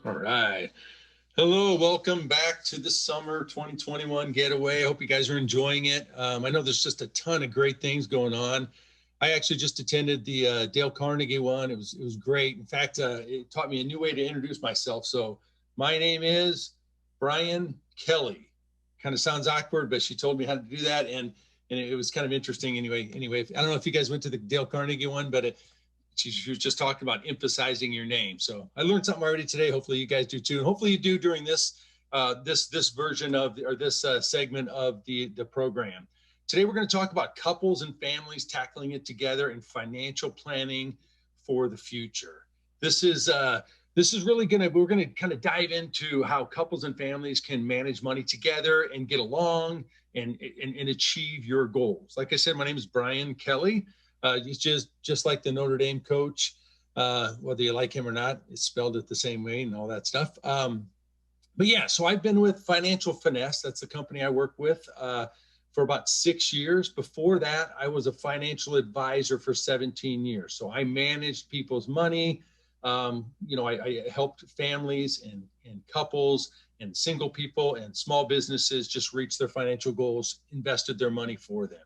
All right. Hello, welcome back to the summer 2021 getaway. I hope you guys are enjoying it. I know there's just a ton of great things going on. I actually just attended the Dale Carnegie one. It was great. In fact, it taught me a new way to introduce myself. So my name is Brian Kelly. Kind of sounds awkward, but she told me how to do that, and it was kind of interesting. Anyway, I don't know if you guys went to the Dale Carnegie one, but she was just talking about emphasizing your name. So I learned something already today. Hopefully you guys do too. And hopefully you do during this version of this segment of the program. Today we're going to talk about couples and families tackling it together and financial planning for the future. This is really we're going to kind of dive into how couples and families can manage money together and get along and achieve your goals. Like I said, my name is Brian Kelly. He's just like the Notre Dame coach, whether you like him or not, it's spelled it the same way and all that stuff. But yeah, so I've been with Financial Finesse. That's the company I work with for about 6 years. Before that, I was a financial advisor for 17 years. So I managed people's money. I helped families and couples and single people and small businesses just reach their financial goals, invested their money for them.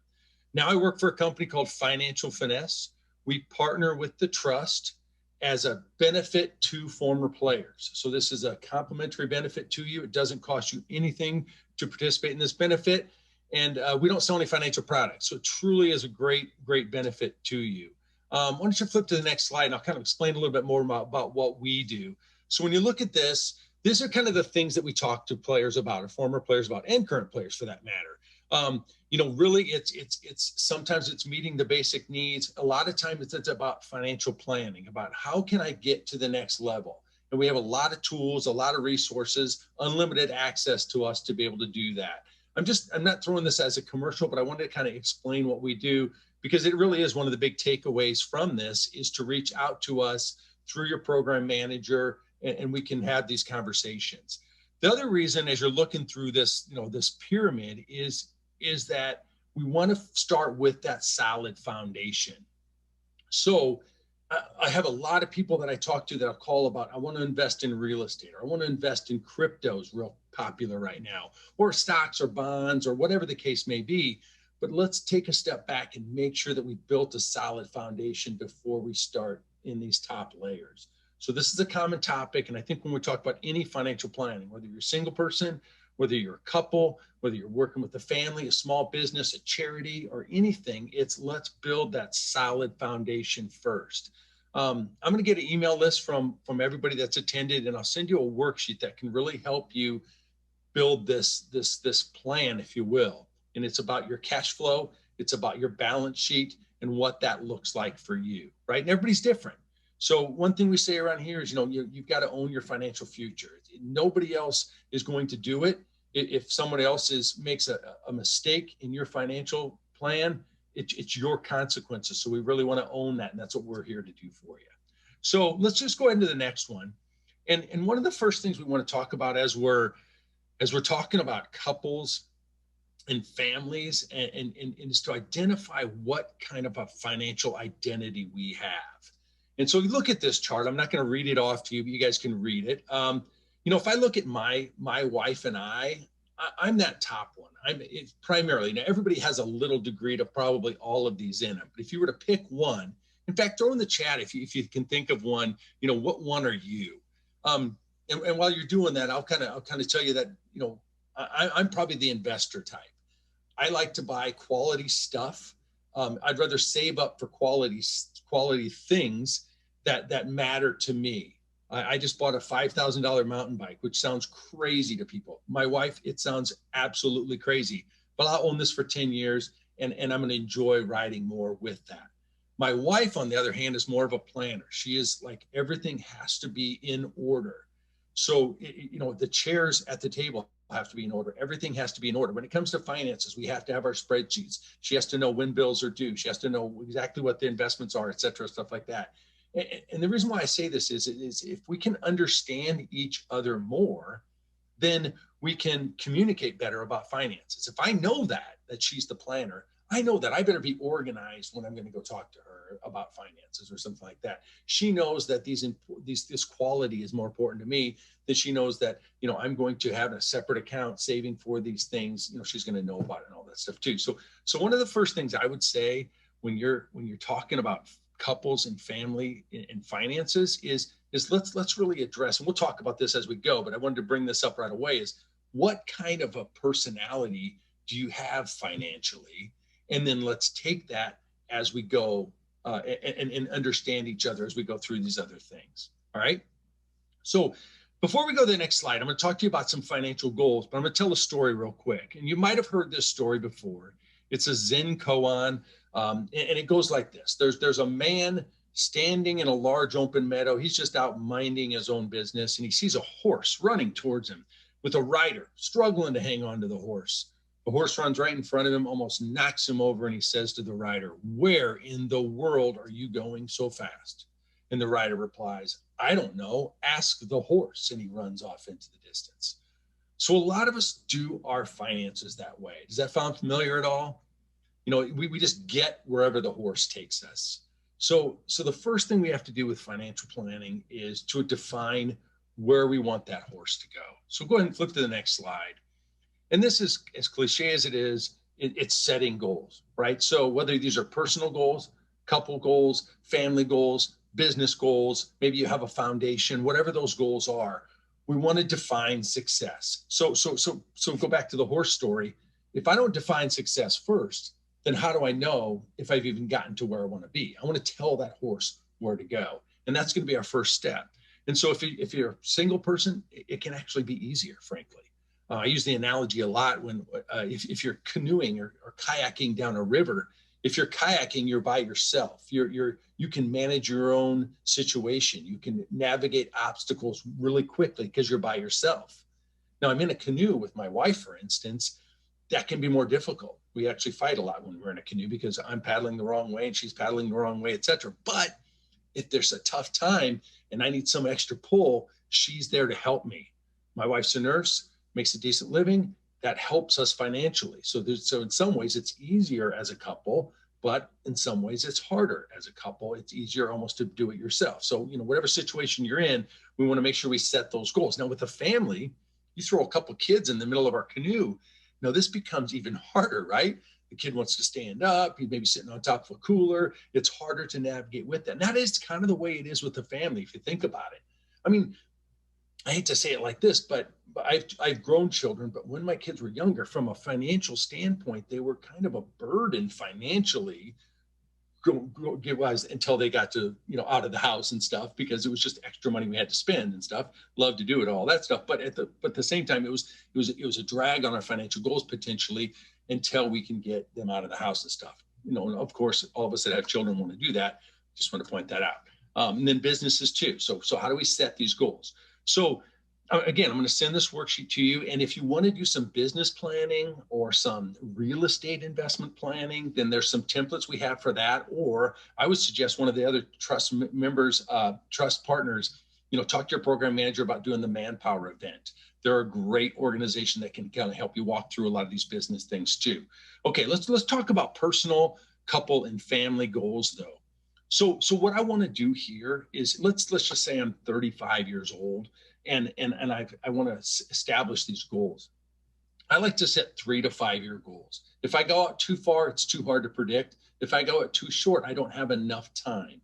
Now I work for a company called Financial Finesse. We partner with the trust as a benefit to former players. So this is a complimentary benefit to you. It doesn't cost you anything to participate in this benefit. And we don't sell any financial products. So it truly is a great benefit to you. Why don't you flip to the next slide and I'll kind of explain a little bit more about what we do. So when you look at this, these are kind of the things that we talk to players about, or former players about, and current players for that matter. Really it's sometimes it's meeting the basic needs. A lot of times it's about financial planning, about how can I get to the next level? And we have a lot of tools, a lot of resources, unlimited access to us to be able to do that. I'm not throwing this as a commercial, but I wanted to kind of explain what we do, because it really is one of the big takeaways from this is to reach out to us through your program manager, and we can have these conversations. The other reason, as you're looking through this, this pyramid is that we want to start with that solid foundation. So I have a lot of people that I talk to that I'll call about, I want to invest in real estate, or I want to invest in cryptos, real popular right now, or stocks or bonds or whatever the case may be. But let's take a step back and make sure that we built a solid foundation before we start in these top layers. So this is a common topic. And I think when we talk about any financial planning, whether you're a single person, whether you're a couple, whether you're working with a family, a small business, a charity, or anything, it's let's build that solid foundation first. I'm going to get an email list from everybody that's attended, and I'll send you a worksheet that can really help you build this plan, if you will. And it's about your cash flow. It's about your balance sheet and what that looks like for you, right? And everybody's different. So one thing we say around here is, you've got to own your financial future. Nobody else is going to do it. If someone else makes a mistake in your financial plan, it's your consequences. So we really want to own that. And that's what we're here to do for you. So let's just go into the next one. And one of the first things we want to talk about as we're talking about couples and families and is to identify what kind of a financial identity we have. And so you look at this chart, I'm not going to read it off to you, but you guys can read it. If I look at my wife and I'm that top one. It's primarily, now everybody has a little degree to probably all of these in them. But if you were to pick one, in fact, throw in the chat if you can think of one, what one are you? And while you're doing that, I'll kind of tell you that, I'm probably the investor type. I like to buy quality stuff. I'd rather save up for quality things that matter to me. I just bought a $5,000 mountain bike, which sounds crazy to people. My wife, it sounds absolutely crazy, but I'll own this for 10 years and I'm going to enjoy riding more with that. My wife, on the other hand, is more of a planner. She is like, everything has to be in order. So, the chairs at the table have to be in order. Everything has to be in order. When it comes to finances, we have to have our spreadsheets. She has to know when bills are due. She has to know exactly what the investments are, et cetera, stuff like that. And the reason why I say this is if we can understand each other more, then we can communicate better about finances. If I know that she's the planner, I know that I better be organized when I'm going to go talk to her about finances or something like that. She knows that this quality is more important to me, that she knows that, I'm going to have a separate account saving for these things. She's going to know about it and all that stuff too. So one of the first things I would say when you're talking about couples and family and finances is let's really address, and we'll talk about this as we go, but I wanted to bring this up right away, is what kind of a personality do you have financially? And then let's take that as we go and understand each other as we go through these other things. All right. So before we go to the next slide, I'm going to talk to you about some financial goals, but I'm going to tell a story real quick. And you might have heard this story before. It's a Zen koan, and it goes like this. There's a man standing in a large open meadow. He's just out minding his own business, and he sees a horse running towards him with a rider struggling to hang on to the horse. The horse runs right in front of him, almost knocks him over, and he says to the rider, "Where in the world are you going so fast?" And the rider replies, "I don't know. Ask the horse." And he runs off into the distance. So a lot of us do our finances that way. Does that sound familiar at all? We just get wherever the horse takes us. So the first thing we have to do with financial planning is to define where we want that horse to go. So go ahead and flip to the next slide. And this is, as cliche as it is, it's setting goals, right? So whether these are personal goals, couple goals, family goals, business goals, maybe you have a foundation, whatever those goals are, we want to define success. So go back to the horse story. If I don't define success first, then how do I know if I've even gotten to where I want to be? I want to tell that horse where to go. And that's going to be our first step. And so if you're a single person, it can actually be easier, frankly. I use the analogy a lot when if you're canoeing or kayaking down a river. If you're kayaking, you're by yourself. You can manage your own situation. You can navigate obstacles really quickly because you're by yourself. Now, I'm in a canoe with my wife, for instance. That can be more difficult. We actually fight a lot when we're in a canoe because I'm paddling the wrong way and she's paddling the wrong way, et cetera. But if there's a tough time and I need some extra pull, she's there to help me. My wife's a nurse, makes a decent living. That helps us financially. So in some ways it's easier as a couple, but in some ways it's harder as a couple. It's easier almost to do it yourself. So, whatever situation you're in, we want to make sure we set those goals. Now with a family, you throw a couple kids in the middle of our canoe. Now this becomes even harder, right? The kid wants to stand up. He's maybe sitting on top of a cooler. It's harder to navigate with that. And that is kind of the way it is with the family, if you think about it. I mean, I hate to say it like this, but I've grown children, but when my kids were younger, from a financial standpoint, they were kind of a burden financially until they got to, out of the house and stuff, because it was just extra money we had to spend and stuff. Love to do it, all that stuff. But at the same time, it was a drag on our financial goals potentially until we can get them out of the house and stuff. And of course, all of us that have children want to do that. Just want to point that out. And then businesses too. So how do we set these goals? So again, I'm going to send this worksheet to you. And if you want to do some business planning or some real estate investment planning, then there's some templates we have for that. Or I would suggest one of the other trust members, trust partners, talk to your program manager about doing the Manpower event. They're a great organization that can kind of help you walk through a lot of these business things too. Okay, let's talk about personal, couple, and family goals though. So what I want to do here is let's just say I'm 35 years old and I want to establish these goals. I like to set 3 to 5 year goals. If I go out too far, it's too hard to predict. If I go out too short, I don't have enough time.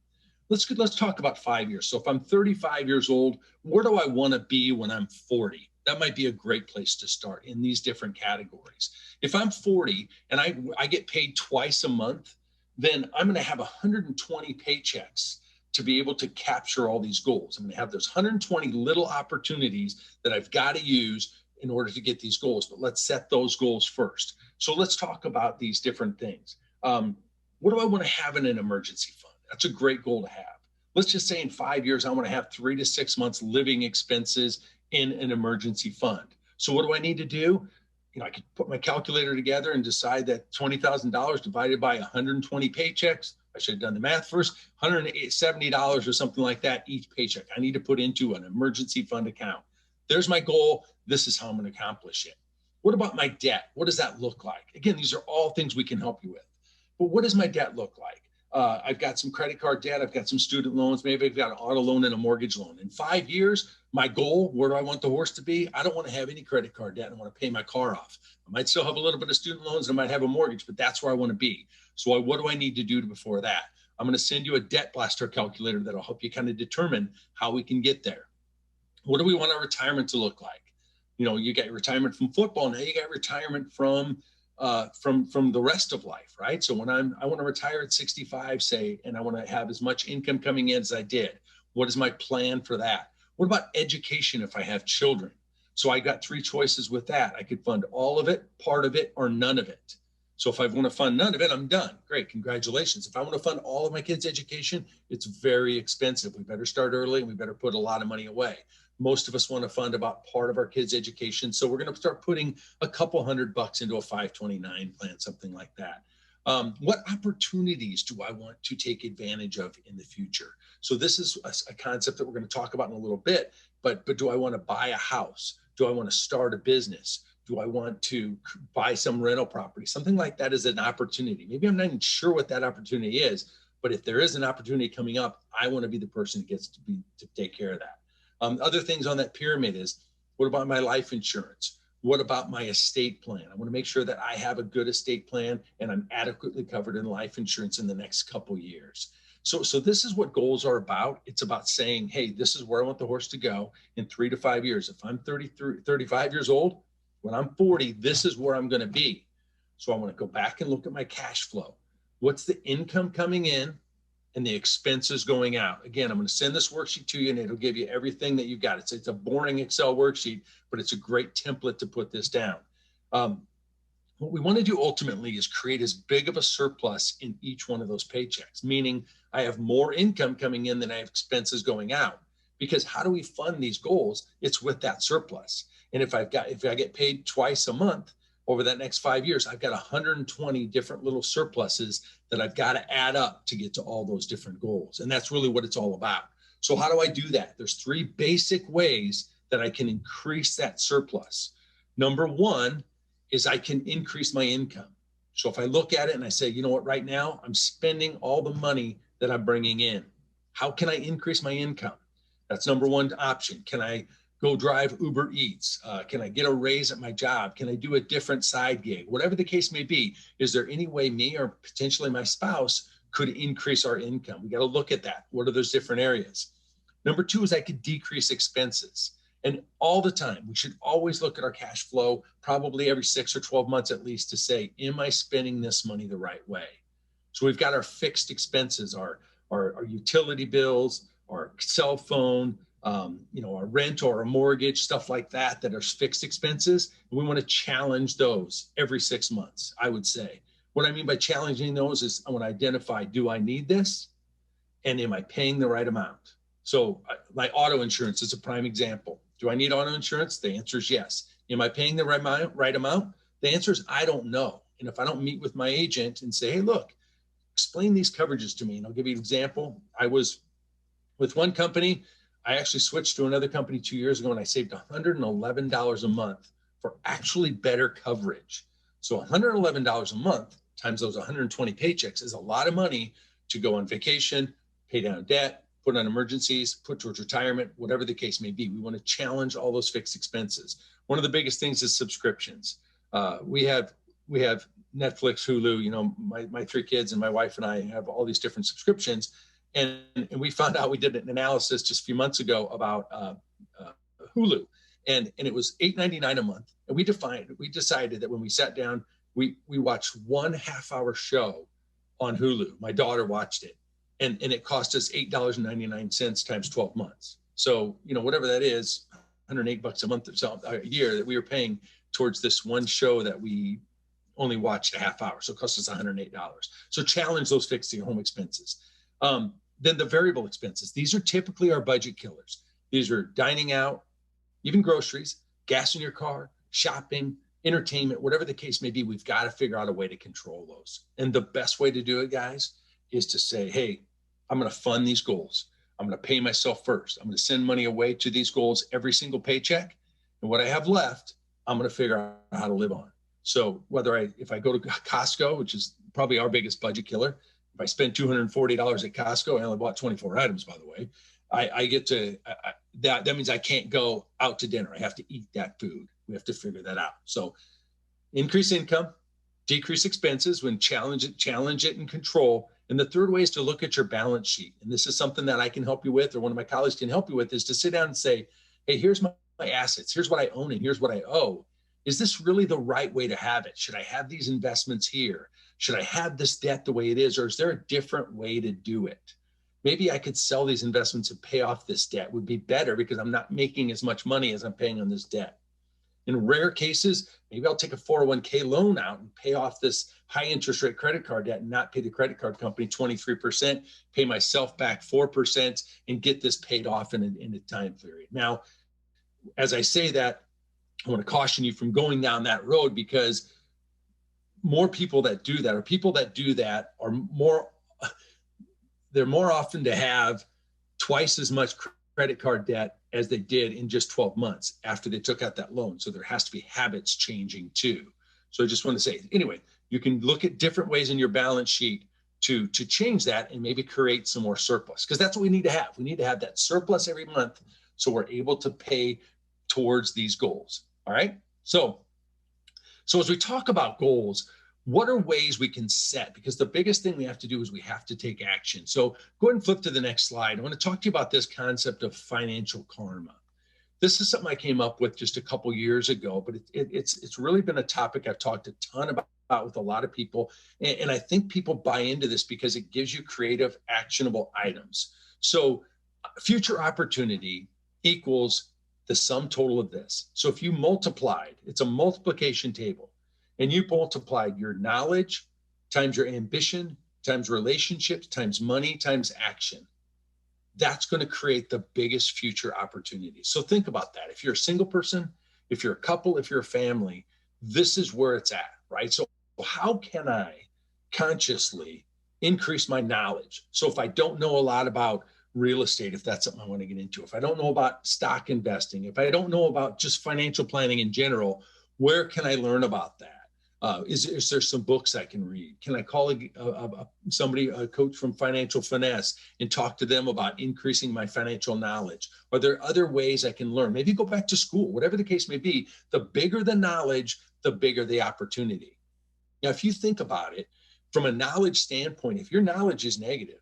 Let's talk about 5 years. So if I'm 35 years old, where do I want to be when I'm 40? That might be a great place to start in these different categories. If I'm 40 and I get paid twice a month, then I'm going to have 120 paychecks to be able to capture all these goals. I'm going to have those 120 little opportunities that I've got to use in order to get these goals. But let's set those goals first. So let's talk about these different things. What do I want to have in an emergency fund? That's a great goal to have. Let's just say in 5 years, I want to have 3 to 6 months living expenses in an emergency fund. So what do I need to do? I could put my calculator together and decide that $20,000 divided by 120 paychecks, I should have done the math first, $170 or something like that each paycheck. I need to put into an emergency fund account. There's my goal. This is how I'm going to accomplish it. What about my debt? What does that look like? Again, these are all things we can help you with. but what does my debt look like? I've got some credit card debt. I've got some student loans. Maybe I've got an auto loan and a mortgage loan. In 5 years, my goal, where do I want the horse to be? I don't want to have any credit card debt. I want to pay my car off. I might still have a little bit of student loans and I might have a mortgage, but that's where I want to be. So what do I need to do before that? I'm going to send you a debt blaster calculator that'll help you kind of determine how we can get there. What do we want our retirement to look like? You got retirement from football. Now you got retirement from the rest of life, right? So when I want to retire at 65, say, and I want to have as much income coming in as I did, what is my plan for that? What about education if I have children? So I got 3 choices with that. I could fund all of it, part of it, or none of it. So if I want to fund none of it, I'm done. Great, congratulations. If I want to fund all of my kids' education, it's very expensive. We better start early and we better put a lot of money away. Most of us want to fund about part of our kids' education. So we're going to start putting a couple $100 into a 529 plan, something like that. What opportunities do I want to take advantage of in the future? So this is a concept that we're going to talk about in a little bit, but do I want to buy a house? Do I want to start a business? Do I want to buy some rental property? Something like that is an opportunity. Maybe I'm not even sure what that opportunity is, but if there is an opportunity coming up, I want to be the person that gets to take care of that. Other things on that pyramid is, what about my life insurance? What about my estate plan? I want to make sure that I have a good estate plan and I'm adequately covered in life insurance in the next couple years. So this is what goals are about. It's about saying, hey, this is where I want the horse to go in 3 to 5 years. If I'm 35 years old, when I'm 40, this is where I'm going to be. So I want to go back and look at my cash flow. What's the income coming in and the expenses going out? Again, I'm going to send this worksheet to you and it'll give you everything that you've got. It's a boring Excel worksheet, but it's a great template to put this down. What we want to do ultimately is create as big of a surplus in each one of those paychecks, meaning I have more income coming in than I have expenses going out. Because how do we fund these goals? It's with that surplus. And if I get paid twice a month over that next 5 years, I've got 120 different little surpluses that I've got to add up to get to all those different goals. And that's really what it's all about. So how do I do that? There's 3 basic ways that I can increase that surplus. Number 1 is I can increase my income. So if I look at it and I say, you know what, right now I'm spending all the money that I'm bringing in. How can I increase my income? That's number 1 option. Can I go drive Uber Eats? Can I get a raise at my job? Can I do a different side gig? Whatever the case may be, is there any way me or potentially my spouse could increase our income? We got to look at that. What are those different areas? Number 2 is I could decrease expenses. And all the time, we should always look at our cash flow, probably every 6 or 12 months at least, to say, am I spending this money the right way? So we've got our fixed expenses, our utility bills, our cell phone, our rent or a mortgage, stuff like that are fixed expenses. And we want to challenge those every 6 months, I would say. What I mean by challenging those is I want to identify, do I need this? And am I paying the right amount? So my auto insurance is a prime example. Do I need auto insurance? The answer is yes. Am I paying the right amount? The answer is I don't know. And if I don't meet with my agent and say, hey, look, explain these coverages to me. And I'll give you an example. I was with one company. I actually switched to another company 2 years ago and I saved $111 a month for actually better coverage. So $111 a month times those 120 paychecks is a lot of money to go on vacation, pay down debt, put on emergencies, put towards retirement, whatever the case may be. We want to challenge all those fixed expenses. One of the biggest things is subscriptions. We have Netflix, Hulu, my 3 kids and my wife and I have all these different subscriptions. And we found out, we did an analysis just a few months ago about Hulu, and it was $8.99 a month. And we decided that when we sat down, we watched 1 half-hour show on Hulu. My daughter watched it, and it cost us $8.99 times 12 months. So whatever that is, $108 a month or so a year that we were paying towards this one show that we only watched a half hour. So it cost us $108. So challenge those fixed home expenses. Then the variable expenses. These are typically our budget killers. These are dining out, even groceries, gas in your car, shopping, entertainment, whatever the case may be. We've got to figure out a way to control those. And the best way to do it, guys, is to say, hey, I'm going to fund these goals. I'm going to pay myself first. I'm going to send money away to these goals every single paycheck. And what I have left, I'm going to figure out how to live on. So if I go to Costco, which is probably our biggest budget killer. If I spend $240 at Costco, I only bought 24 items, by the way. I get to, that means I can't go out to dinner. I have to eat that food. We have to figure that out. So increase income, decrease expenses when challenge it and control. And the third way is to look at your balance sheet. And this is something that I can help you with, or one of my colleagues can help you with, is to sit down and say, hey, here's my assets. Here's what I own and here's what I owe. Is this really the right way to have it? Should I have these investments here? Should I have this debt the way it is? Or is there a different way to do it? Maybe I could sell these investments and pay off this debt would be better because I'm not making as much money as I'm paying on this debt. In rare cases, maybe I'll take a 401k loan out and pay off this high interest rate credit card debt and not pay the credit card company 23%, pay myself back 4% and get this paid off in a time period. Now, as I say that, I want to caution you from going down that road, because more people that do that, or people that do that, are they're more often to have twice as much credit card debt as they did in just 12 months after they took out that loan. So there has to be habits changing too. So I just want to say, anyway, you can look at different ways in your balance sheet to change that and maybe create some more surplus, because that's what we need to have. We need to have that surplus every month so we're able to pay towards these goals. All right. So as we talk about goals, what are ways we can set? Because the biggest thing we have to do is we have to take action. So go ahead and flip to the next slide. I want to talk to you about this concept of financial karma. This is something I came up with just a couple years ago, but it's really been a topic I've talked a ton about with a lot of people. And I think people buy into this because it gives you creative, actionable items. So future opportunity equals the sum total of this. So if you multiplied, it's a multiplication table, and you multiplied your knowledge times your ambition times relationships times money times action, that's going to create the biggest future opportunities. So think about that. If you're a single person, if you're a couple, if you're a family, this is where it's at, right? So how can I consciously increase my knowledge? So if I don't know a lot about real estate, if that's something I want to get into, if I don't know about stock investing, if I don't know about just financial planning in general, where can I learn about that? Is there some books I can read? Can I call a coach from Financial Finesse and talk to them about increasing my financial knowledge? Are there other ways I can learn? Maybe go back to school, whatever the case may be. The bigger the knowledge, the bigger the opportunity. Now, if you think about it from a knowledge standpoint, if your knowledge is negative,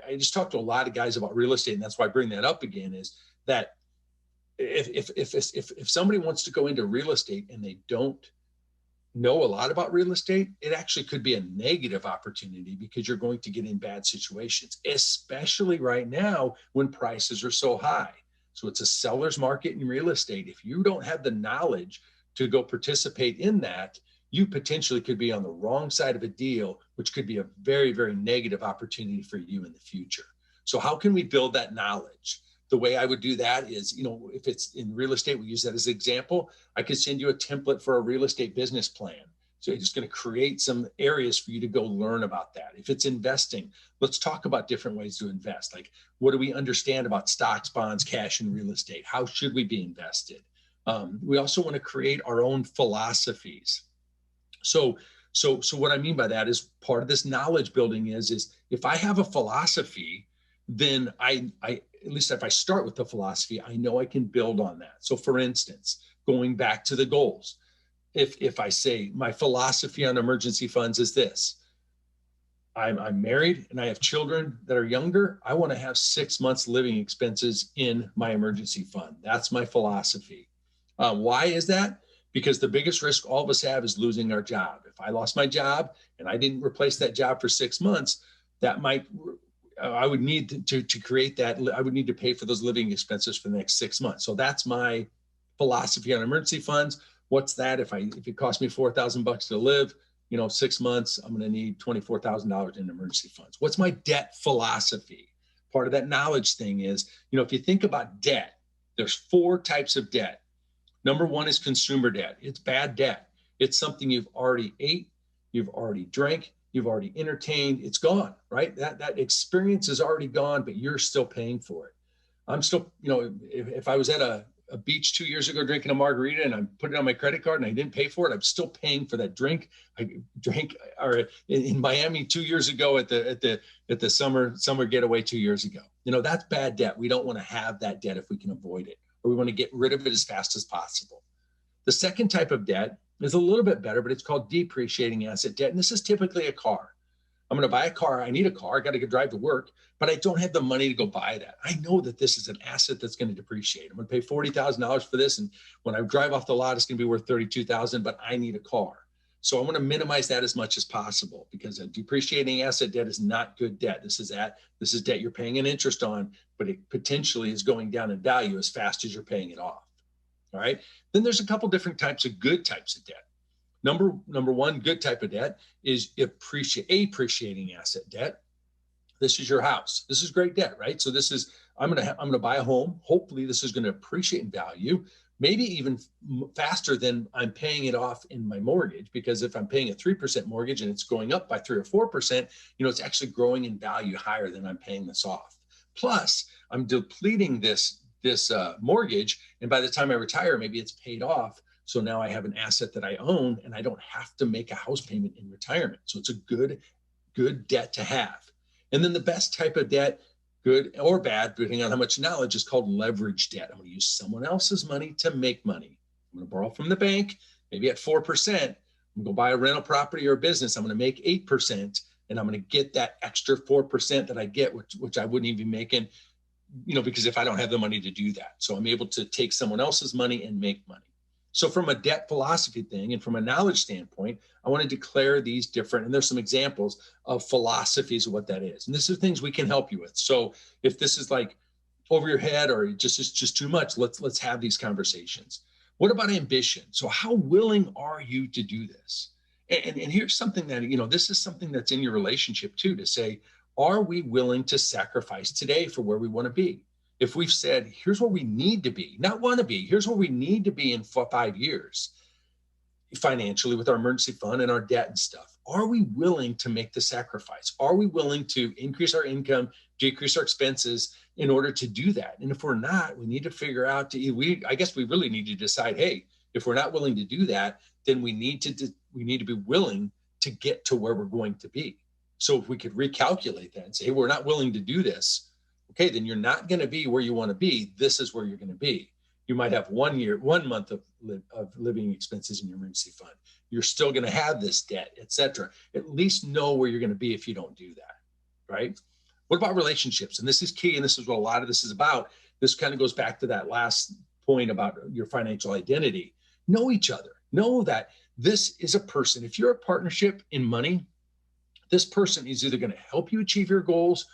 I just talked to a lot of guys about real estate, and that's why I bring that up again, is that if somebody wants to go into real estate and they don't know a lot about real estate, it actually could be a negative opportunity, because you're going to get in bad situations, especially right now when prices are so high. So it's a seller's market in real estate. If you don't have the knowledge to go participate in that, you potentially could be on the wrong side of a deal, which could be a very, very negative opportunity for you in the future. So how can we build that knowledge? The way I would do that is, if it's in real estate, we use that as an example. I could send you a template for a real estate business plan. So it's just going to create some areas for you to go learn about that. If it's investing, let's talk about different ways to invest. Like, what do we understand about stocks, bonds, cash, and real estate? How should we be invested? We also want to create our own philosophies. So what I mean by that is, part of this knowledge building is if I have a philosophy, then I at least if I start with the philosophy, I know I can build on that. So for instance, going back to the goals, if I say my philosophy on emergency funds is this: I'm married and I have children that are younger, I want to have 6 months living expenses in my emergency fund. That's my philosophy. Why is that? Because the biggest risk all of us have is losing our job. If I lost my job and I didn't replace that job for 6 months, I would need to create that. I would need to pay for those living expenses for the next 6 months. So that's my philosophy on emergency funds. What's that? If it costs me $4,000 to live, 6 months, I'm going to need $24,000 in emergency funds. What's my debt philosophy? Part of that knowledge thing is, if you think about debt, there's 4 types of debt. Number 1 is consumer debt. It's bad debt. It's something you've already ate, you've already drank, you've already entertained. It's gone, right? That experience is already gone, but you're still paying for it. I'm still, if I was at a beach 2 years ago drinking a margarita and I put it on my credit card and I didn't pay for it, I'm still paying for that drink I drank or in Miami 2 years ago at the summer getaway 2 years ago. That's bad debt. We don't want to have that debt if we can avoid it, or we want to get rid of it as fast as possible. The second type of debt is a little bit better, but it's called depreciating asset debt. And this is typically a car. I'm going to buy a car. I need a car. I got to go drive to work, but I don't have the money to go buy that. I know that this is an asset that's going to depreciate. I'm going to pay $40,000 for this. And when I drive off the lot, it's going to be worth $32,000, but I need a car. So I want to minimize that as much as possible, because a depreciating asset debt is not good debt. This is debt you're paying an interest on, but it potentially is going down in value as fast as you're paying it off. All right. Then there's a couple different types of good types of debt. Number one good type of debt is appreciating asset debt. This is your house. This is great debt, right? So this is, I'm going to buy a home. Hopefully this is going to appreciate in value, maybe even faster than I'm paying it off in my mortgage, because if I'm paying a 3% mortgage and it's going up by 3 or 4%, it's actually growing in value higher than I'm paying this off. Plus I'm depleting this mortgage. And by the time I retire, maybe it's paid off. So now I have an asset that I own and I don't have to make a house payment in retirement. So it's a good debt to have. And then the best type of debt, good or bad, depending on how much knowledge, is called leverage debt. I'm going to use someone else's money to make money. I'm going to borrow from the bank, maybe at 4%. I'm going to go buy a rental property or a business. I'm going to make 8%, and I'm going to get that extra 4% that I get, which I wouldn't even be making, because if I don't have the money to do that. So I'm able to take someone else's money and make money. So from a debt philosophy thing and from a knowledge standpoint, I want to declare these different, and there's some examples of philosophies of what that is. And this is things we can help you with. So if this is like over your head or it's just too much, let's have these conversations. What about ambition? So how willing are you to do this? And here's something that, this is something that's in your relationship too, to say, are we willing to sacrifice today for where we want to be? If we've said, here's where we need to be, not want to be, here's where we need to be in 5 years financially with our emergency fund and our debt and stuff, are we willing to make the sacrifice? Are we willing to increase our income, decrease our expenses in order to do that? And if we're not, we need to figure out I guess we really need to decide, hey, if we're not willing to do that, then we need to be willing to get to where we're going to be. So if we could recalculate that and say, hey, we're not willing to do this, okay, then you're not going to be where you want to be. This is where you're going to be. You might have 1 month of living expenses in your emergency fund. You're still going to have this debt, et cetera. At least know where you're going to be if you don't do that, right? What about relationships? And this is key, and this is what a lot of this is about. This kind of goes back to that last point about your financial identity. Know each other. Know that this is a person. If you're a partnership in money, this person is either going to help you achieve your goals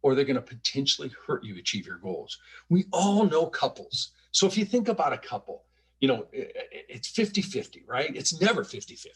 or they're going to potentially hurt you achieve your goals. We all know couples. So if you think about a couple, it's 50-50, right? It's never 50-50.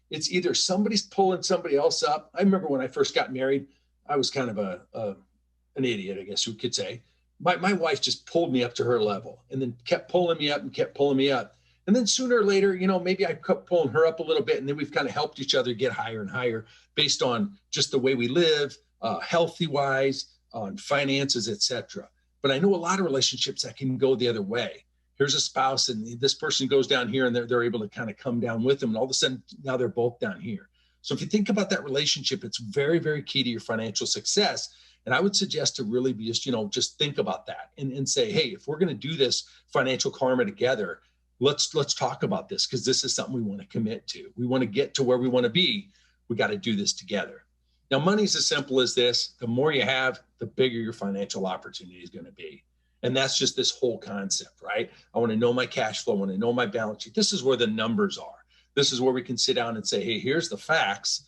It's either somebody's pulling somebody else up. I remember when I first got married, I was kind of an idiot, I guess you could say. My wife just pulled me up to her level and then kept pulling me up and kept pulling me up. And then sooner or later, maybe I kept pulling her up a little bit, and then we've kind of helped each other get higher and higher based on just the way we live, healthy-wise, on finances, et cetera. But I know a lot of relationships that can go the other way. Here's a spouse and this person goes down here and they're able to kind of come down with them. And all of a sudden, now they're both down here. So if you think about that relationship, it's very, very key to your financial success. And I would suggest to really be just think about that and say, hey, if we're going to do this financial karma together, let's talk about this, because this is something we want to commit to. We want to get to where we want to be. We got to do this together. Now, money's as simple as this. The more you have, the bigger your financial opportunity is going to be. And that's just this whole concept, right? I want to know my cash flow. I want to know my balance sheet. This is where the numbers are. This is where we can sit down and say, hey, here's the facts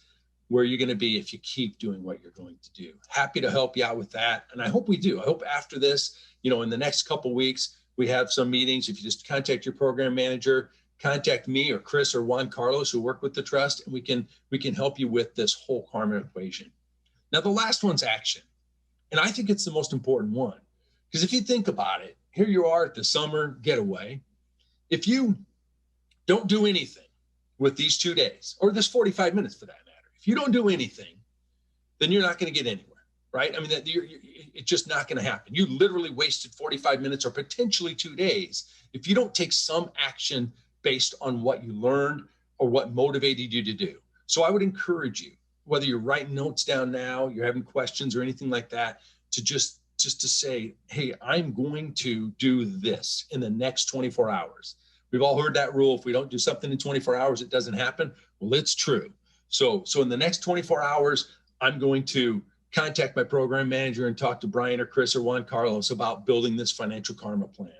where you're going to be if you keep doing what you're going to do. Happy to help you out with that. And I hope we do. I hope after this, in the next couple of weeks, we have some meetings. If you just contact your program manager, contact me or Chris or Juan Carlos, who work with the trust, and we can help you with this whole karma equation. Now, the last one's action. And I think it's the most important one, because if you think about it, here you are at the summer getaway. If you don't do anything with these 2 days, or this 45 minutes for that matter, if you don't do anything, then you're not going to get anywhere. right? I mean, it's just not going to happen. You literally wasted 45 minutes or potentially 2 days if you don't take some action based on what you learned or what motivated you to do. So I would encourage you, whether you're writing notes down now, you're having questions or anything like that, to just to say, hey, I'm going to do this in the next 24 hours. We've all heard that rule. If we don't do something in 24 hours, it doesn't happen. Well, it's true. So in the next 24 hours, I'm going to contact my program manager and talk to Brian or Chris or Juan Carlos about building this financial karma plan.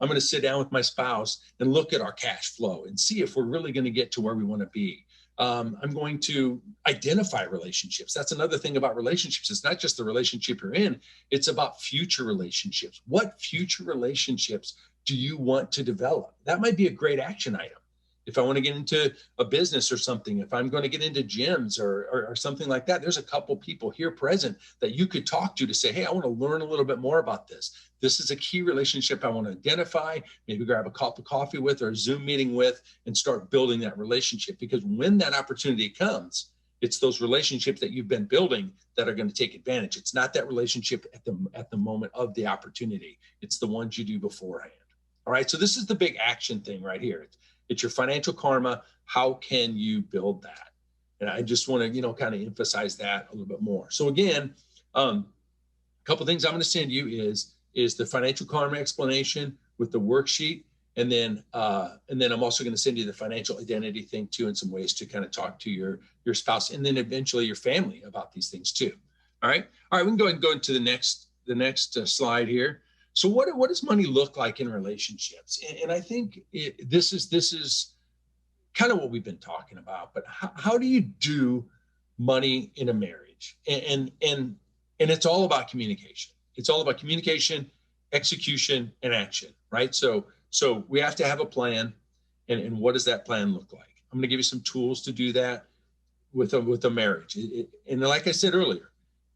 I'm going to sit down with my spouse and look at our cash flow and see if we're really going to get to where we want to be. I'm going to identify relationships. That's another thing about relationships. It's not just the relationship you're in, it's about future relationships. What future relationships do you want to develop? That might be a great action item. If I want to get into a business or something, if I'm going to get into gyms or something like that, there's a couple people here present that you could talk to say, hey, I want to learn a little bit more about this. This is a key relationship I want to identify, maybe grab a cup of coffee with or a Zoom meeting with and start building that relationship. Because when that opportunity comes, it's those relationships that you've been building that are going to take advantage. It's not that relationship at the moment of the opportunity. It's the ones you do beforehand. All right. So this is the big action thing right here. It's your financial karma. How can you build that? And I just want to, kind of emphasize that a little bit more. So again, a couple of things I'm going to send you is the financial karma explanation with the worksheet. And then I'm also going to send you the financial identity thing too, and some ways to kind of talk to your spouse and then eventually your family about these things too. All right. We can go ahead and go into the next slide here. So what does money look like in relationships? And I think this is kind of what we've been talking about, but how do you do money in a marriage? And it's all about communication. It's all about communication, execution, and action, right? So we have to have a plan. And what does that plan look like? I'm going to give you some tools to do that with a marriage. And like I said earlier,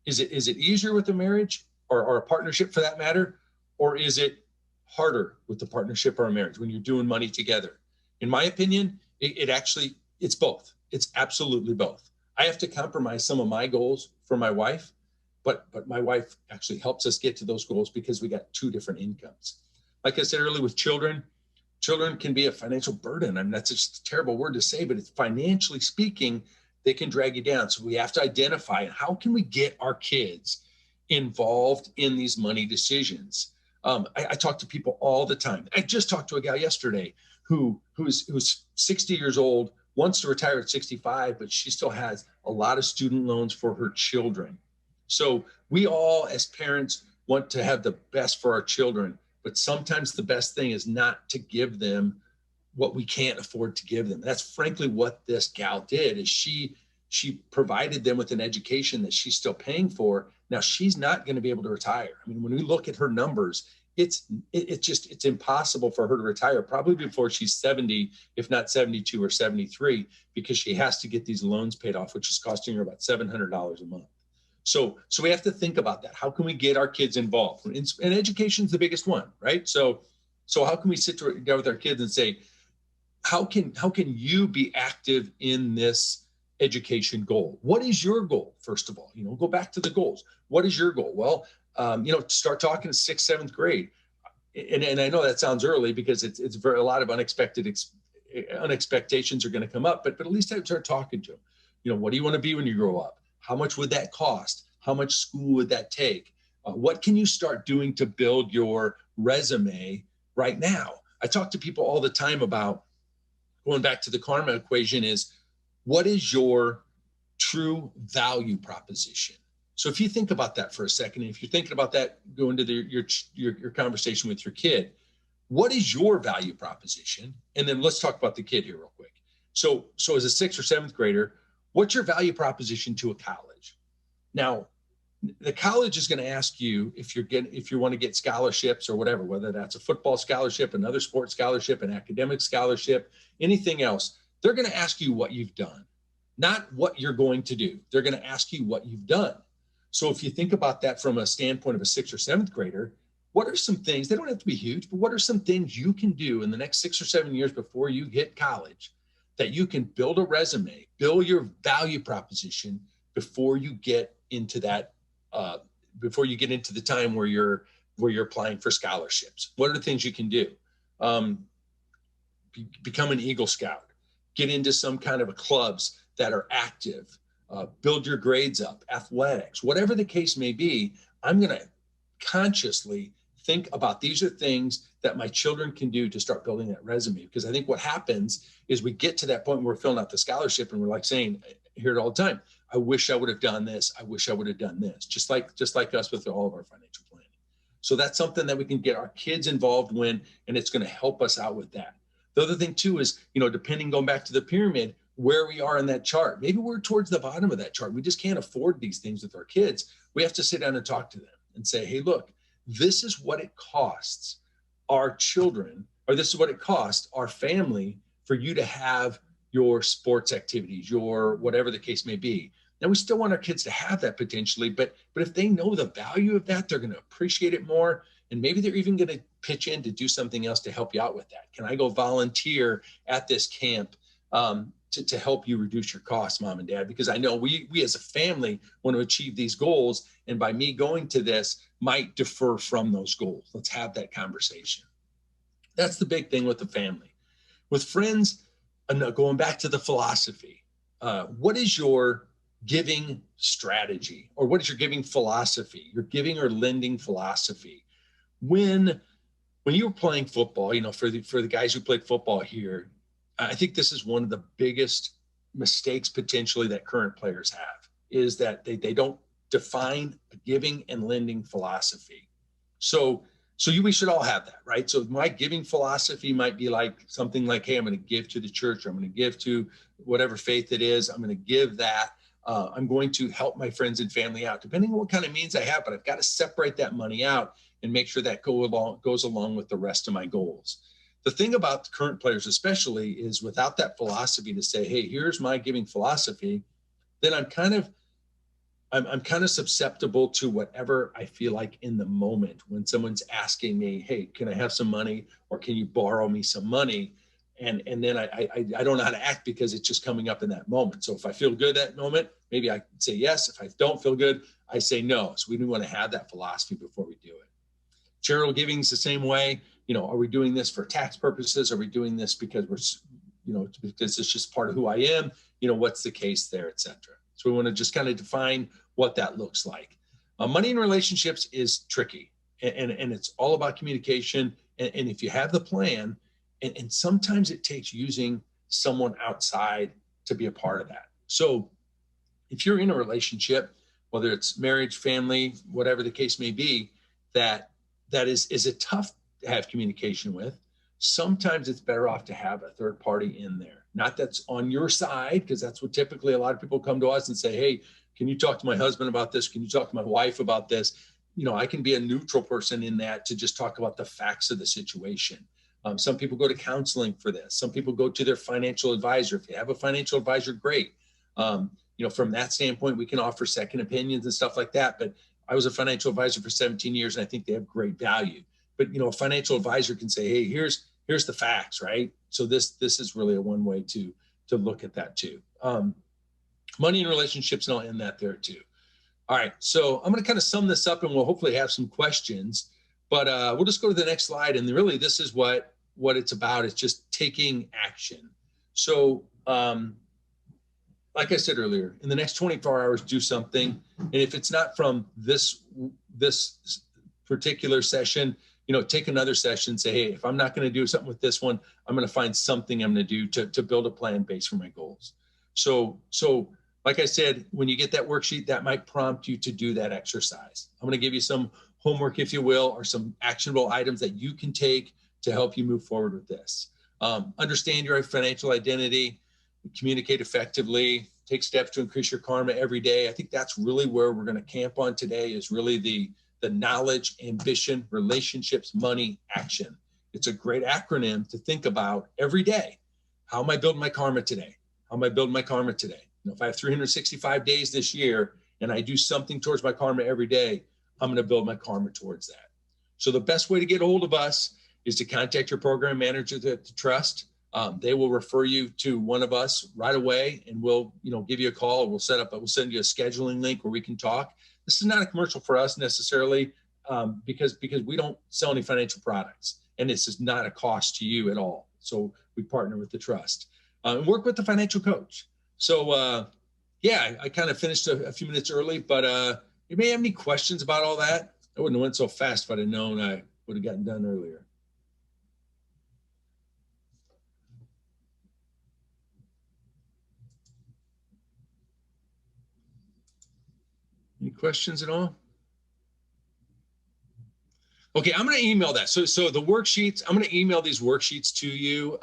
is it easier with a marriage or a partnership for that matter? Or is it harder with the partnership or a marriage when you're doing money together? In my opinion, it's both. It's absolutely both. I have to compromise some of my goals for my wife, but my wife actually helps us get to those goals because we got two different incomes. Like I said earlier, with children can be a financial burden. I mean, that's just a terrible word to say, but it's financially speaking, they can drag you down. So we have to identify how can we get our kids involved in these money decisions. I talk to people all the time. I just talked to a gal yesterday who's 60 years old, wants to retire at 65, but she still has a lot of student loans for her children. So we all, as parents, want to have the best for our children, but sometimes the best thing is not to give them what we can't afford to give them. That's frankly what this gal did. Is she provided them with an education that she's still paying for. Now she's not going to be able to retire. I mean, when we look at her numbers, it's impossible for her to retire probably before she's 70, if not 72 or 73, because she has to get these loans paid off, which is costing her about $700 a month. So we have to think about that. How can we get our kids involved? And education is the biggest one, right? So how can we sit together with our kids and say, how can you be active in this education goal? What is your goal? First of all, go back to the goals. What is your goal? Well, start talking to 6th, 7th grade. And I know that sounds early because it's a lot of unexpectations are going to come up, but at least I start talking to them. What do you want to be when you grow up? How much would that cost? How much school would that take? What can you start doing to build your resume right now? I talk to people all the time about, going back to the karma equation, is what is your true value proposition? So if you think about that for a second, if you're thinking about that, go into your conversation with your kid, what is your value proposition? And then let's talk about the kid here real quick. So as a 6th or 7th grader, what's your value proposition to a college? Now, the college is going to ask you if you want to get scholarships or whatever, whether that's a football scholarship, another sports scholarship, an academic scholarship, anything else. They're going to ask you what you've done, not what you're going to do. They're going to ask you what you've done. So if you think about that from a standpoint of a 6th or 7th grader, what are some things, they don't have to be huge, but what are some things you can do in the next 6 or 7 years before you hit college that you can build a resume, build your value proposition before you get into that before you get into the time where you're applying for scholarships. What are the things you can do? Become an Eagle Scout, get into some kind of a clubs that are active, build your grades up, athletics, whatever the case may be. I'm going to consciously think about these are things that my children can do to start building that resume. Because I think what happens is we get to that point where we're filling out the scholarship and we're like saying, hear it all the time, I wish I would have done this. I wish I would have done this, just like us with all of our financial planning. So that's something that we can get our kids involved in, and it's going to help us out with that. The other thing too is, depending, going back to the pyramid, where we are in that chart. Maybe we're towards the bottom of that chart. We just can't afford these things with our kids. We have to sit down and talk to them and say, hey, look, this is what it costs our children, or this is what it costs our family for you to have your sports activities, your whatever the case may be. Now, we still want our kids to have that potentially, but if they know the value of that, they're going to appreciate it more. And maybe they're even going to pitch in to do something else to help you out with that. Can I go volunteer at this camp to help you reduce your costs, mom and dad? Because I know we as a family want to achieve these goals. And by me going to this might defer from those goals. Let's have that conversation. That's the big thing with the family. With friends, going back to the philosophy, what is your giving strategy, or what is your giving philosophy, your giving or lending philosophy? When you were playing football, for the guys who played football here, I think this is one of the biggest mistakes potentially that current players have, is that they don't define a giving and lending philosophy. So we should all have that, right? So my giving philosophy might be like something like, hey, I'm going to give to the church, or I'm going to give to whatever faith it is. I'm going to give that. I'm going to help my friends and family out, depending on what kind of means I have, but I've got to separate that money out and make sure that goes along with the rest of my goals. The thing about the current players especially is, without that philosophy to say, hey, here's my giving philosophy, then I'm kind of susceptible to whatever I feel like in the moment when someone's asking me, hey, can I have some money, or can you borrow me some money? And then I don't know how to act, because it's just coming up in that moment. So if I feel good that moment, maybe I say yes. If I don't feel good, I say no. So we do want to have that philosophy before we do it. Charitable giving is the same way. Are we doing this for tax purposes? Are we doing this because because it's just part of who I am? What's the case there, et cetera. So we want to just kind of define what that looks like. Money in relationships is tricky, and it's all about communication. And if you have the plan, and sometimes it takes using someone outside to be a part of that. So if you're in a relationship, whether it's marriage, family, whatever the case may be, that is a tough to have communication with, sometimes it's better off to have a third party in there. Not that's on your side, because that's what typically a lot of people come to us and say, hey, can you talk to my husband about this? Can you talk to my wife about this? I can be a neutral person in that, to just talk about the facts of the situation. Some people go to counseling for this. Some people go to their financial advisor. If you have a financial advisor, great. From that standpoint, we can offer second opinions and stuff like that. But I was a financial advisor for 17 years, and I think they have great value. But, a financial advisor can say, hey, here's the facts, right? So this is really a one way to look at that too. Money and relationships, and I'll end that there too. All right, so I'm going to kind of sum this up, and we'll hopefully have some questions. But we'll just go to the next slide. And really, this is what it's about. It's just taking action. So like I said earlier, in the next 24 hours, do something. And if it's not from this particular session, take another session, say, hey, if I'm not going to do something with this one, I'm going to find something I'm going to do to build a plan based for my goals. So like I said, when you get that worksheet, that might prompt you to do that exercise. I'm going to give you some homework, if you will, or some actionable items that you can take to help you move forward with this. Understand your financial identity, communicate effectively, take steps to increase your karma every day. I think that's really where we're going to camp on today, is really the knowledge, ambition, relationships, money, action. It's a great acronym to think about every day. How am I building my karma today? How am I building my karma today? If I have 365 days this year and I do something towards my karma every day, I'm going to build my karma towards that. So the best way to get a hold of us is to contact your program manager to trust. They will refer you to one of us right away, and we'll give you a call. We'll send you a scheduling link where we can talk. This is not a commercial for us necessarily, because we don't sell any financial products, and this is not a cost to you at all. So we partner with the trust and work with the financial coach. So yeah, I kind of finished a few minutes early, but you may have any questions about all that. I wouldn't have went so fast if I'd have known I would have gotten done earlier. Any questions at all? Okay, I'm going to email that. So the worksheets, I'm going to email these worksheets to you.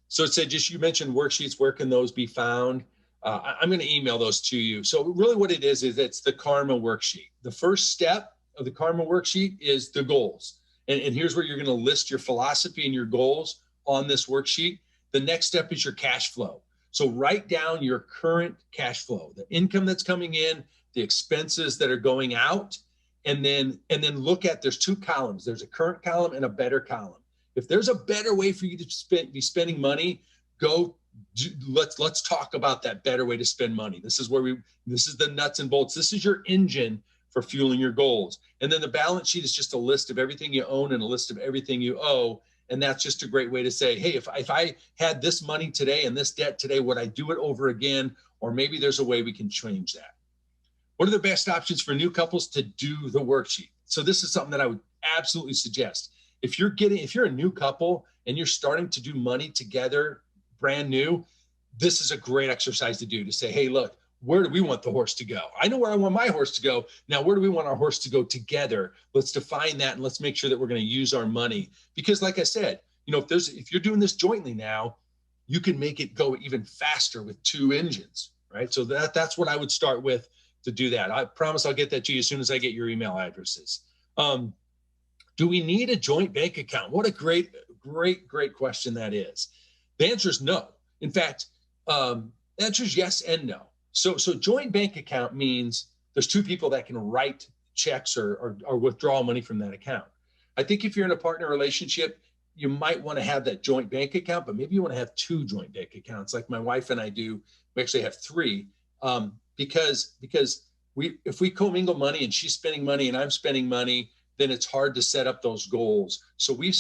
So it said, just you mentioned worksheets. Where can those be found? I'm going to email those to you. So really what it is it's the karma worksheet. The first step of the karma worksheet is the goals. And here's where you're going to list your philosophy and your goals on this worksheet. The next step is your cash flow. So write down your current cash flow, the income that's coming in, the expenses that are going out, and then look at, there's two columns. There's a current column and a better column. If there's a better way for you to be spending money, let's talk about that better way to spend money. This is the nuts and bolts. This is your engine for fueling your goals. And then the balance sheet is just a list of everything you own and a list of everything you owe. And that's just a great way to say, hey, if I had this money today and this debt today, would I do it over again? Or maybe there's a way we can change that. What are the best options for new couples to do the worksheet? So this is something that I would absolutely suggest. If you're a new couple and you're starting to do money together, brand new, this is a great exercise to do, to say, hey, look, where do we want the horse to go? I know where I want my horse to go. Now, where do we want our horse to go together? Let's define that, and let's make sure that we're going to use our money. Because like I said, if you're doing this jointly now, you can make it go even faster with two engines, right? So that's what I would start with to do that. I promise I'll get that to you as soon as I get your email addresses. Do we need a joint bank account? What a great question that is. The answer is no. In fact, the answer is yes and no. So joint bank account means there's two people that can write checks or withdraw money from that account. I think if you're in a partner relationship, you might want to have that joint bank account, but maybe you want to have two joint bank accounts like my wife and I do. We actually have three, because if we commingle money and she's spending money and I'm spending money, then it's hard to set up those goals. So we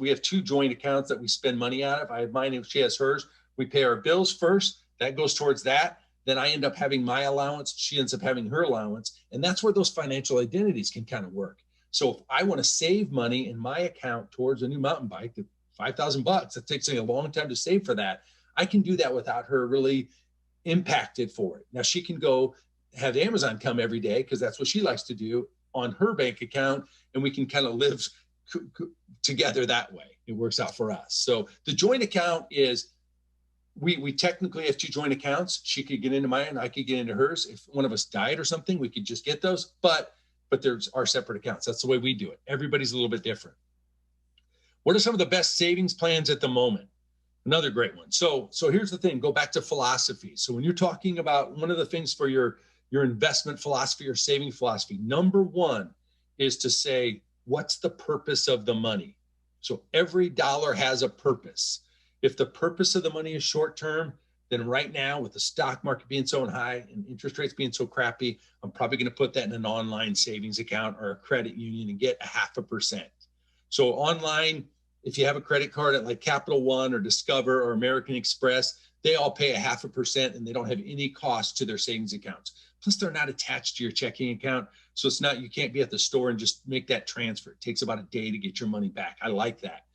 have two joint accounts that we spend money out of. I have mine and she has hers. We pay our bills first. That goes towards that. Then I end up having my allowance. She ends up having her allowance. And that's where those financial identities can kind of work. So if I want to save money in my account towards a new mountain bike, $5,000, that takes me a long time to save for that. I can do that without her really impacted for it. Now she can go have Amazon come every day because that's what she likes to do on her bank account, and we can kind of live together that way. It works out for us. So the joint account is, we technically have two joint accounts. She could get into mine, I could get into hers. If one of us died or something, we could just get those, but there's our separate accounts. That's the way we do it. Everybody's a little bit different. What are some of the best savings plans at the moment? Another great one. So here's the thing, go back to philosophy. So when you're talking about one of the things for your investment philosophy or saving philosophy, number one is to say, what's the purpose of the money? So every dollar has a purpose. If the purpose of the money is short-term, then right now with the stock market being so high and interest rates being so crappy, I'm probably going to put that in an online savings account or a credit union and get 0.5%. So online, if you have a credit card at like Capital One or Discover or American Express, they all pay 0.5% and they don't have any cost to their savings accounts. Plus, they're not attached to your checking account. So it's not, you can't be at the store and just make that transfer. It takes about a day to get your money back. I like that.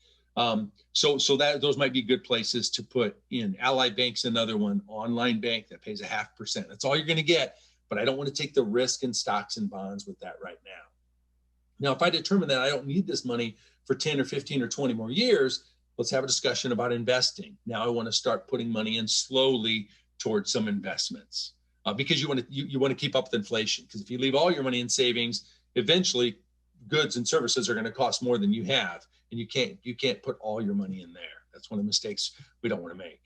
So those might be good places to put in. Ally Bank's another one, online bank that pays 0.5%. That's all you're going to get, but I don't want to take the risk in stocks and bonds with that right now. Now, if I determine that I don't need this money for 10 or 15 or 20 more years, let's have a discussion about investing. Now I want to start putting money in slowly towards some investments. Because you want to keep up with inflation. Because if you leave all your money in savings, eventually goods and services are going to cost more than you have, and you can't put all your money in there. That's one of the mistakes we don't want to make.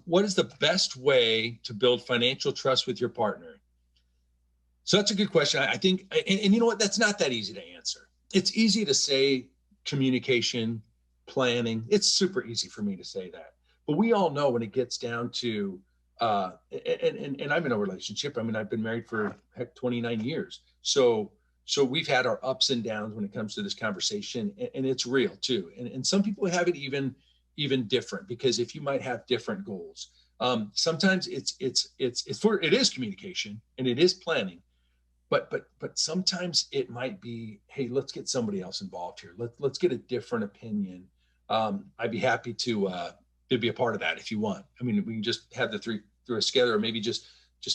What is the best way to build financial trust with your partner? So that's a good question. I think, and you know what? That's not that easy to answer. It's easy to say communication, planning. It's super easy for me to say that, but we all know when it gets down to And I'm in a relationship. I mean, I've been married for heck 29 years. So we've had our ups and downs when it comes to this conversation, and it's real too. And some people have it even different, because if you might have different goals, sometimes it is communication and it is planning, but sometimes it might be, hey, let's get somebody else involved here. Let's get a different opinion. I'd be happy to be a part of that if you want. I mean, we can just have the three through us together, or maybe just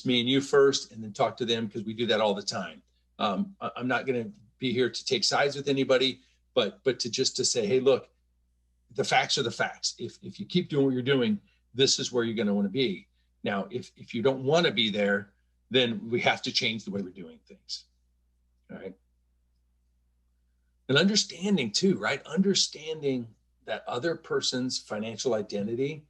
me and you first, and then talk to them, because we do that all the time. I'm not going to be here to take sides with anybody, but to say, hey, look, the facts are the facts. If you keep doing what you're doing, this is where you're going to want to be. Now, if you don't want to be there, then we have to change the way we're doing things. All right. And understanding too, right? Understanding that other person's financial identity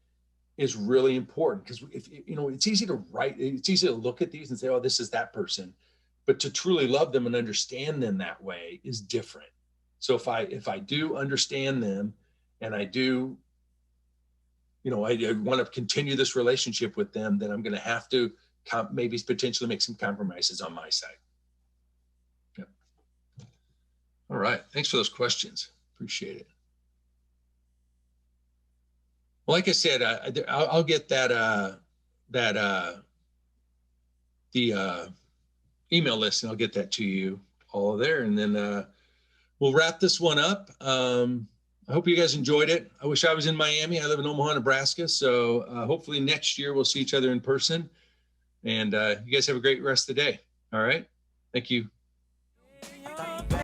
is really important, because if you know, it's easy to look at these and say, oh, this is that person, but to truly love them and understand them that way is different. So if I do understand them, and I do, you know, I want to continue this relationship with them, then I'm going to have to maybe potentially make some compromises on my side. Yep. All right. Thanks for those questions. Appreciate it. Well, like I said, I'll get the email list, and I'll get that to you all there, and then we'll wrap this one up. I hope you guys enjoyed it. I wish I was in Miami. I live in Omaha, Nebraska. So hopefully next year we'll see each other in person. And you guys have a great rest of the day. All right. Thank you.